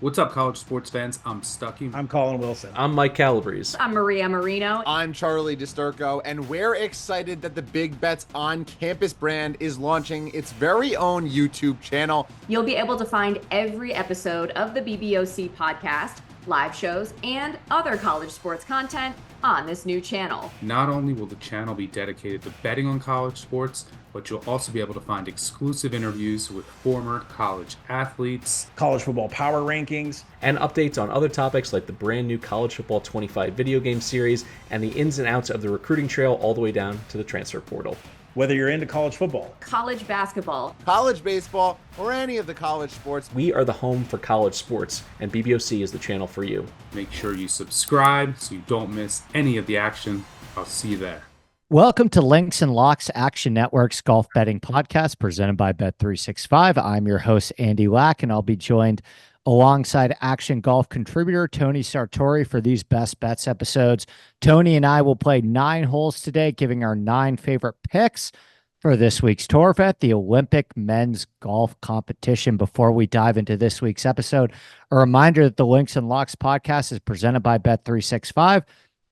What's up, college sports fans? I'm Stucky. I'm Colin Wilson. I'm Mike Calabrese. I'm Maria Marino. I'm Charlie Disturco, and we're excited that the Big Bets on Campus brand is launching its very own YouTube channel. You'll be able to find every episode of the BBOC podcast, live shows, and other college sports content on this new channel. Not only will the channel be dedicated to betting on college sports, but you'll also be able to find exclusive interviews with former college athletes, college football power rankings, and updates on other topics like the brand new College Football 25 video game series and the ins and outs of the recruiting trail all the way down to the transfer portal. Whether you're into college football, college basketball, college baseball, or any of the college sports, we are the home for college sports, and BBOC is the channel for you. Make sure you subscribe so you don't miss any of the action. I'll see you there. Welcome to Links and Locks Action Network's golf betting podcast presented by Bet365. I'm your host, Andy Lack, and I'll be joined alongside Action Golf contributor Tony Sartori for these Best Bets episodes. Tony and I will play 9 holes today, giving our 9 favorite picks for this week's Tour Vet, the Olympic men's golf competition. Before we dive into this week's episode, a reminder that the Links and Locks podcast is presented by Bet365.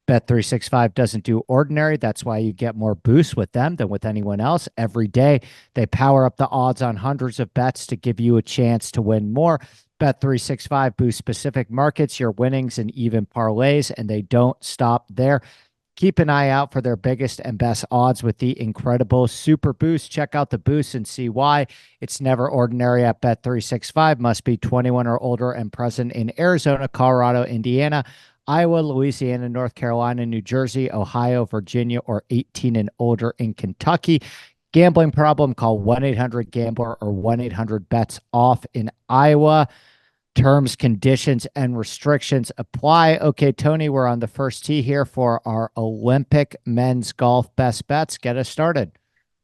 Bet365 doesn't do ordinary. That's why you get more boosts with them than with anyone else. Every day, they power up the odds on hundreds of bets to give you a chance to win more. Bet365 boosts specific markets, your winnings, and even parlays, and they don't stop there. Keep an eye out for their biggest and best odds with the incredible Super Boost. Check out the boost and see why. It's never ordinary at Bet365. Must be 21 or older and present in Arizona, Colorado, Indiana, Iowa, Louisiana, North Carolina, New Jersey, Ohio, Virginia, or 18 and older in Kentucky. Gambling problem, call 1-800-GAMBLER or 1-800-BETS-OFF in Iowa. Terms, conditions, and restrictions apply. Okay, Tony, we're on the first tee here for our Olympic men's golf best bets. Get us started.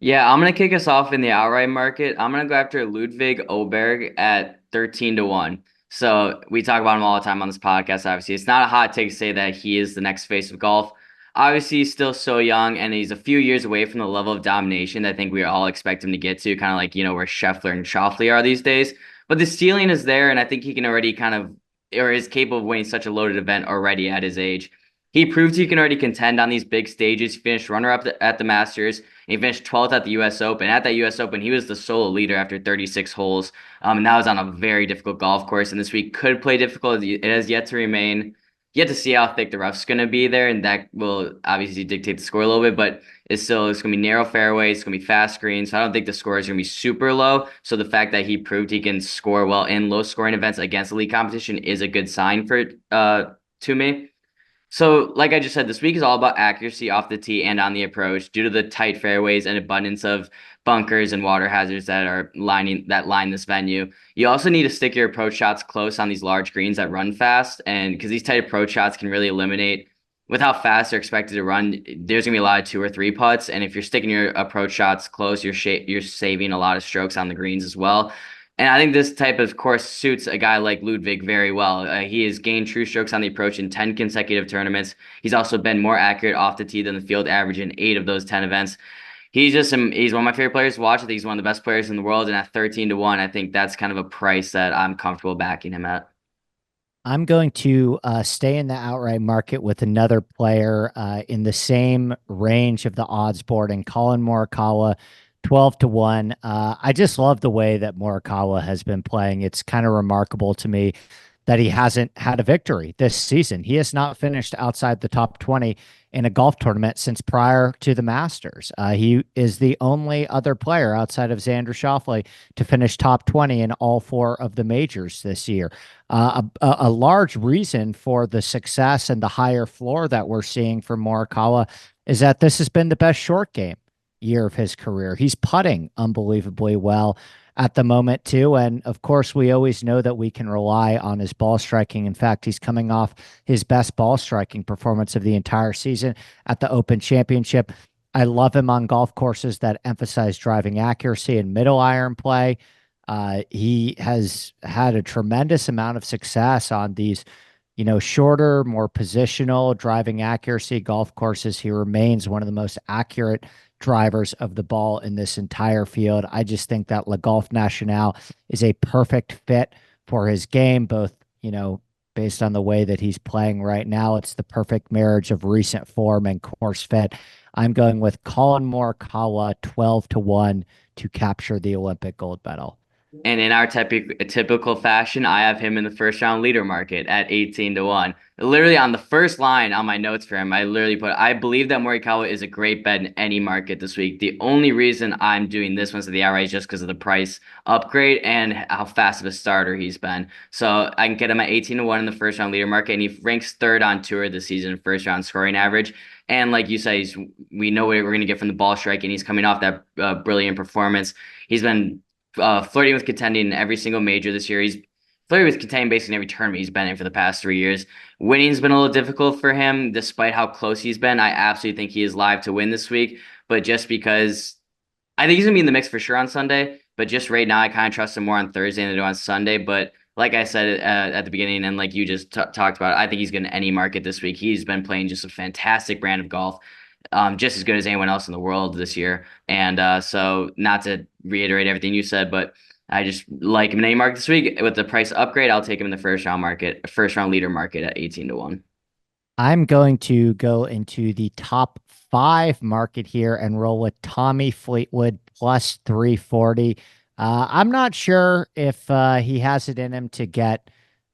Yeah, I'm going to kick us off in the outright market. I'm going to go after Ludwig Åberg at 13-1. So we talk about him all the time on this podcast, obviously. It's not a hot take to say that he is the next face of golf. Obviously, he's still so young, and he's a few years away from the level of domination that I think we all expect him to get to, kind of like, where Scheffler and Schauffele are these days. But the ceiling is there, and I think he can already or is capable of winning such a loaded event already at his age. He proved he can already contend on these big stages. He finished runner-up at the Masters, and he finished 12th at the U.S. Open. At that U.S. Open, he was the solo leader after 36 holes, and that was on a very difficult golf course. And this week could play difficult. It has yet to remain. You have to see how thick the rough's going to be there, and that will obviously dictate the score a little bit. But it's going to be narrow fairways. It's going to be fast greens. So I don't think the score is going to be super low. So the fact that he proved he can score well in low-scoring events against elite competition is a good sign to me. So, like I just said, this week is all about accuracy off the tee and on the approach due to the tight fairways and abundance of bunkers and water hazards that line this venue. You also need to stick your approach shots close on these large greens that run fast, and because these tight approach shots can really eliminate, with how fast they're expected to run, there's going to be a lot of 2 or 3 putts, and if you're sticking your approach shots close, you're saving a lot of strokes on the greens as well. And I think this type of course suits a guy like Ludwig very well. He has gained true strokes on the approach in 10 consecutive tournaments. He's also been more accurate off the tee than the field average in 8 of those 10 events. He's one of my favorite players to watch. I think he's one of the best players in the world. And at 13-1, I think that's kind of a price that I'm comfortable backing him at. I'm going to stay in the outright market with another player in the same range of the odds board, and Collin Morikawa, 12-1. I just love the way that Morikawa has been playing. It's kind of remarkable to me that he hasn't had a victory this season. He has not finished outside the top 20 in a golf tournament since prior to the Masters. He is the only other player outside of Xander Schauffele to finish top 20 in all 4 of the majors this year. A large reason for the success and the higher floor that we're seeing for Morikawa is that this has been the best short game year of his career. He's putting unbelievably well at the moment too. And of course, we always know that we can rely on his ball striking. In fact, he's coming off his best ball striking performance of the entire season at the Open Championship. I love him on golf courses that emphasize driving accuracy and middle iron play. He has had a tremendous amount of success on these, shorter, more positional driving accuracy golf courses. He remains one of the most accurate drivers of the ball in this entire field. I just think that Le Golf National is a perfect fit for his game, both based on the way that he's playing right now, it's the perfect marriage of recent form and course fit. I'm going with Colin Morikawa 12-1 to capture the Olympic gold medal. And in our typical fashion, I have him in the first round leader market at 18-1. Literally on the first line on my notes for him, I literally put, I believe that Morikawa is a great bet in any market this week. The only reason I'm doing this one to the outright is just because of the price upgrade and how fast of a starter he's been. So I can get him at 18-1 in the first round leader market, and he ranks third on tour this season, first round scoring average. And like you said, we know what we're going to get from the ball striking. He's coming off that brilliant performance. He's been flirting with contending in every single major this year. He's flirting with contending basically in every tournament he's been in for the past 3 years. Winning's been a little difficult for him, despite how close he's been. I absolutely think he is live to win this week, but just because I think he's going to be in the mix for sure on Sunday, but just right now I kind of trust him more on Thursday than I do on Sunday. But like I said at the beginning, and like you just talked about, I think he's going to any market this week. He's been playing just a fantastic brand of golf. Just as good as anyone else in the world this year. And so not to reiterate everything you said, but I just like him in any market this week. With the price upgrade, I'll take him in the first round leader market at 18-1. I'm going to go into the top 5 market here and roll with Tommy Fleetwood plus 340. I'm not sure if he has it in him to get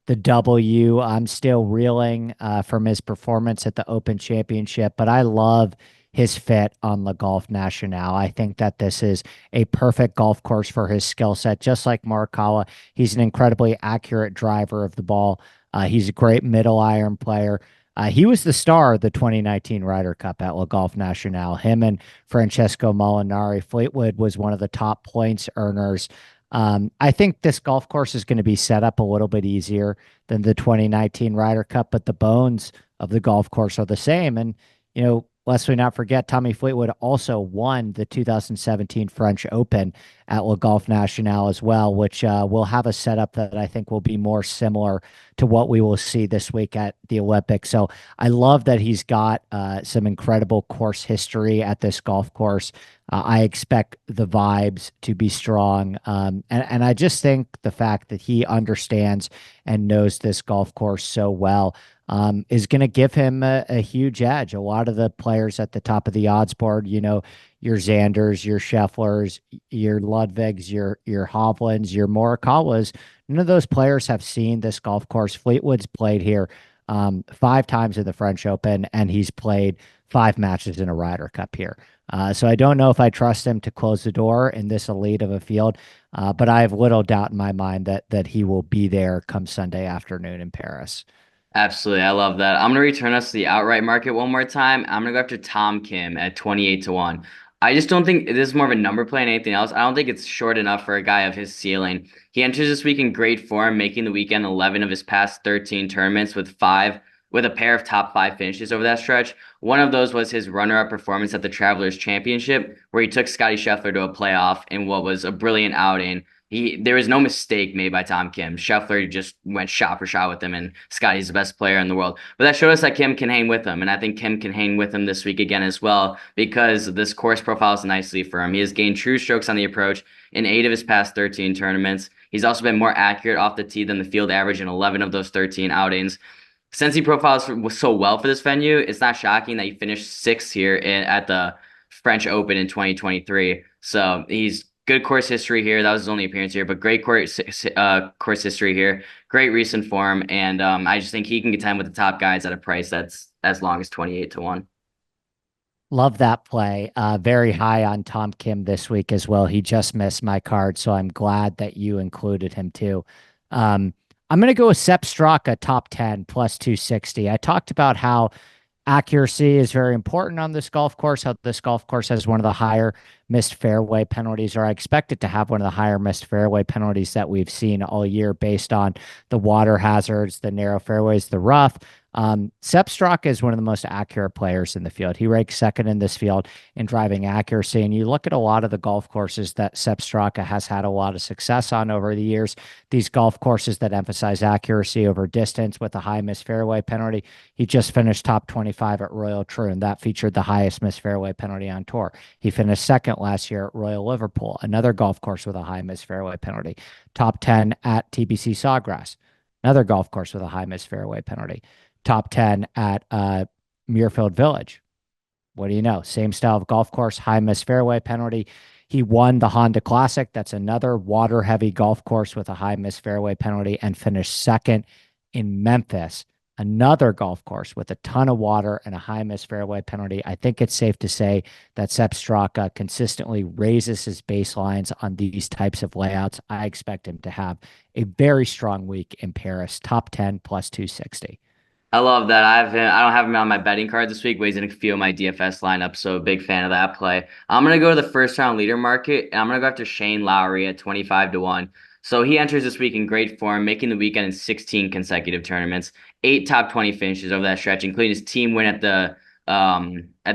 the W. I'm still reeling from his performance at the Open Championship, but I love his fit on the Golf National. I think that this is a perfect golf course for his skill set. Just like Morikawa, he's an incredibly accurate driver of the ball. He's a great middle iron player. He was the star of the 2019 Ryder Cup at Le Golf National. Him and Francesco Molinari. Fleetwood was one of the top points earners. I think this golf course is going to be set up a little bit easier than the 2019 Ryder Cup, but the bones of the golf course are the same. And, lest we not forget, Tommy Fleetwood also won the 2017 French Open at Le Golf National as well, which will have a setup that I think will be more similar to what we will see this week at the Olympics. So I love that he's got some incredible course history at this golf course. I expect the vibes to be strong. And I just think the fact that he understands and knows this golf course so well is going to give him a huge edge. A lot of the players at the top of the odds board, your Xanders, your Schefflers, your Ludwigs, your Hovlands, your Morikawas, none of those players have seen this golf course. Fleetwood's played here 5 times in the French Open, and he's played 5 matches in a Ryder Cup here. So I don't know if I trust him to close the door in this elite of a field, but I have little doubt in my mind that he will be there come Sunday afternoon in Paris. Absolutely. I love that. I'm going to return us to the outright market one more time. I'm going to go after Tom Kim at 28-1. I just don't think this is more of a number play than anything else. I don't think it's short enough for a guy of his ceiling. He enters this week in great form, making the weekend 11 of his past 13 tournaments with a pair of top 5 finishes over that stretch. One of those was his runner-up performance at the Travelers Championship, where he took Scottie Scheffler to a playoff in what was a brilliant outing. There was no mistake made by Tom Kim. Scheffler just went shot for shot with him, and Scotty's the best player in the world. But that showed us that Kim can hang with him, and I think Kim can hang with him this week again as well, because this course profiles nicely for him. He has gained true strokes on the approach in 8 of his past 13 tournaments. He's also been more accurate off the tee than the field average in 11 of those 13 outings. Since he profiles so well for this venue, it's not shocking that he finished 6th here at the French Open in 2023. So he's good course history here. That was his only appearance here, but great course history here. Great recent form, and I just think he can contend with the top guys at a price that's as long as 28-1. Love that play. Very high on Tom Kim this week as well. He just missed my card, so I'm glad that you included him too. I'm going to go with Sepp Straka top 10 plus 260. I talked about how accuracy is very important on this golf course, how this golf course has one of the higher missed fairway penalties, or I expect it to have one of the higher missed fairway penalties that we've seen all year based on the water hazards, the narrow fairways, the rough. Sepp Straka is one of the most accurate players in the field. He ranks 2nd in this field in driving accuracy. And you look at a lot of the golf courses that Sepp Straka has had a lot of success on over the years, these golf courses that emphasize accuracy over distance with a high missed fairway penalty. He just finished top 25 at Royal Troon. That featured the highest missed fairway penalty on tour. He finished 2nd last year at Royal Liverpool, another golf course with a high missed fairway penalty. Top 10 at TPC Sawgrass. another golf course with a high miss fairway penalty. Top 10 at Muirfield Village. What do you know? Same style of golf course, high miss fairway penalty. He won the Honda Classic. That's another water heavy golf course with a high miss fairway penalty, and finished second in Memphis, another golf course with a ton of water and a high miss fairway penalty. I think it's safe to say that Sepp Straka consistently raises his baselines on these types of layouts. I expect him to have a very strong week in Paris, top 10 plus 260. I love that. I don't have him on my betting card this week, but he's in a few of my DFS lineup, so big fan of that play. I'm gonna go to the first round leader market, and I'm gonna go after Shane Lowry at 25-1. So he enters this week in great form, making the weekend in 16 consecutive tournaments, 8 top 20 finishes over that stretch, including his team win at the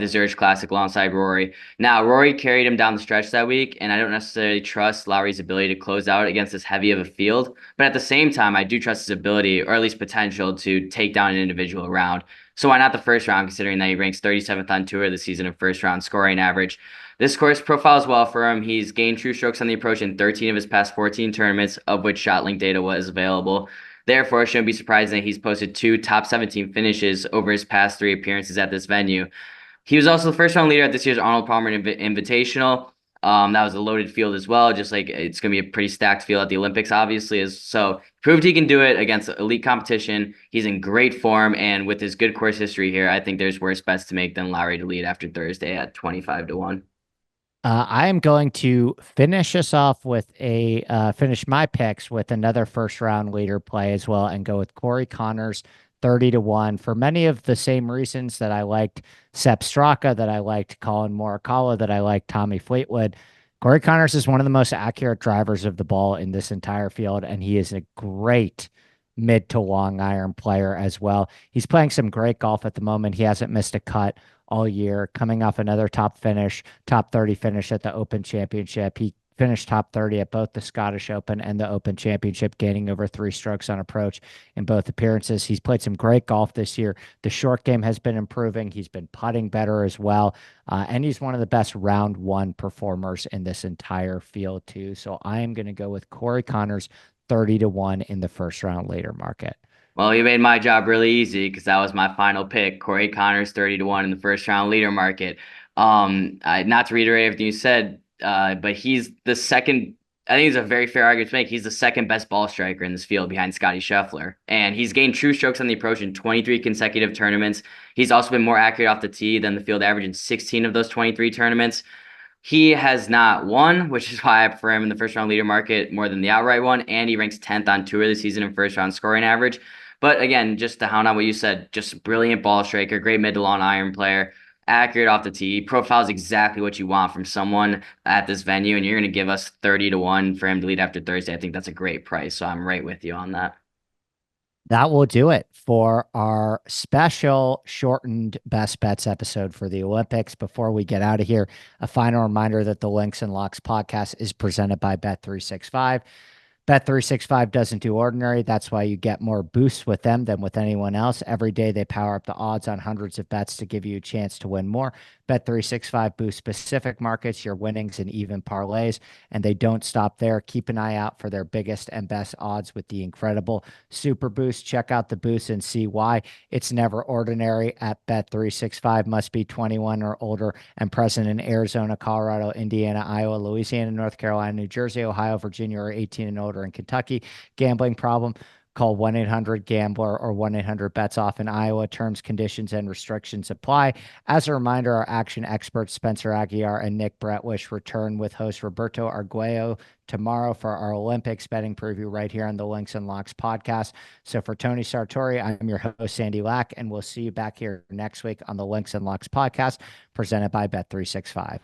Zurich Classic alongside Rory. Now, Rory carried him down the stretch that week, and I don't necessarily trust Lowry's ability to close out against this heavy of a field. But at the same time, I do trust his ability, or at least potential, to take down an individual round. So why not the first round, considering that he ranks 37th on tour this season in first round scoring average? This course profiles well for him. He's gained true strokes on the approach in 13 of his past 14 tournaments, of which ShotLink data was available. Therefore, it shouldn't be surprising that he's posted 2 top 17 finishes over his past 3 appearances at this venue. He was also the first round leader at this year's Arnold Palmer Invitational. That was a loaded field as well, just like it's going to be a pretty stacked field at the Olympics, obviously. So proved he can do it against elite competition. He's in great form, and with his good course history here, I think there's worse bets to make than Lowry to lead after Thursday at 25-1. I am going to finish us off with finish my picks with another first round leader play as well, and go with Corey Connors 30-1 for many of the same reasons that I liked Sepp Straka, that I liked Colin Morikawa, that I liked Tommy Fleetwood. Corey Connors is one of the most accurate drivers of the ball in this entire field, and he is a great mid to long iron player as well. He's playing some great golf at the moment. He hasn't missed a cut all year, coming off another top 30 finish at the Open Championship. He finished top 30 at both the Scottish Open and the Open Championship, gaining over 3 strokes on approach in both appearances. He's played some great golf this year. The short game has been improving. He's been putting better as well. And he's one of the best round 1 performers in this entire field too. So I am going to go with Corey Connors 30-1 in the first round later market. Well, you made my job really easy, because that was my final pick. Corey Connors 30-1 in the first round leader market. Not to reiterate everything you said, but he's the second. I think it's a very fair argument to make. He's the second best ball striker in this field behind Scotty Scheffler, and he's gained true strokes on the approach in 23 consecutive tournaments. He's also been more accurate off the tee than the field average in 16 of those 23 tournaments. He has not won, which is why I prefer him in the first round leader market more than the outright one, and he ranks 10th on tour this season in first round scoring average. But again, just to hound on what you said, just brilliant ball striker, great mid to long iron player, accurate off the tee, profiles exactly what you want from someone at this venue, and you're going to give us 30-1 for him to lead after Thursday. I think that's a great price, so I'm right with you on that. That will do it for our special shortened best bets episode for the Olympics. Before we get out of here, a final reminder that the Links and Locks podcast is presented by Bet365. Bet365 doesn't do ordinary. That's why you get more boosts with them than with anyone else. Every day they power up the odds on hundreds of bets to give you a chance to win more. Bet365 boosts specific markets, your winnings, and even parlays, and they don't stop there. Keep an eye out for their biggest and best odds with the incredible Super Boost. Check out the boost and see why. It's never ordinary at Bet365. Must be 21 or older and present in Arizona, Colorado, Indiana, Iowa, Louisiana, North Carolina, New Jersey, Ohio, Virginia, or 18 and older in Kentucky. Gambling problem? Call 1-800-GAMBLER or 1-800-BETS-OFF in Iowa. Terms, conditions, and restrictions apply. As a reminder, our action experts Spencer Aguiar and Nick Bretwish return with host Roberto Arguello tomorrow for our Olympics betting preview right here on the Links and Locks podcast. So for Tony Sartori, I'm your host, Sandy Lack, and we'll see you back here next week on the Links and Locks podcast presented by Bet365.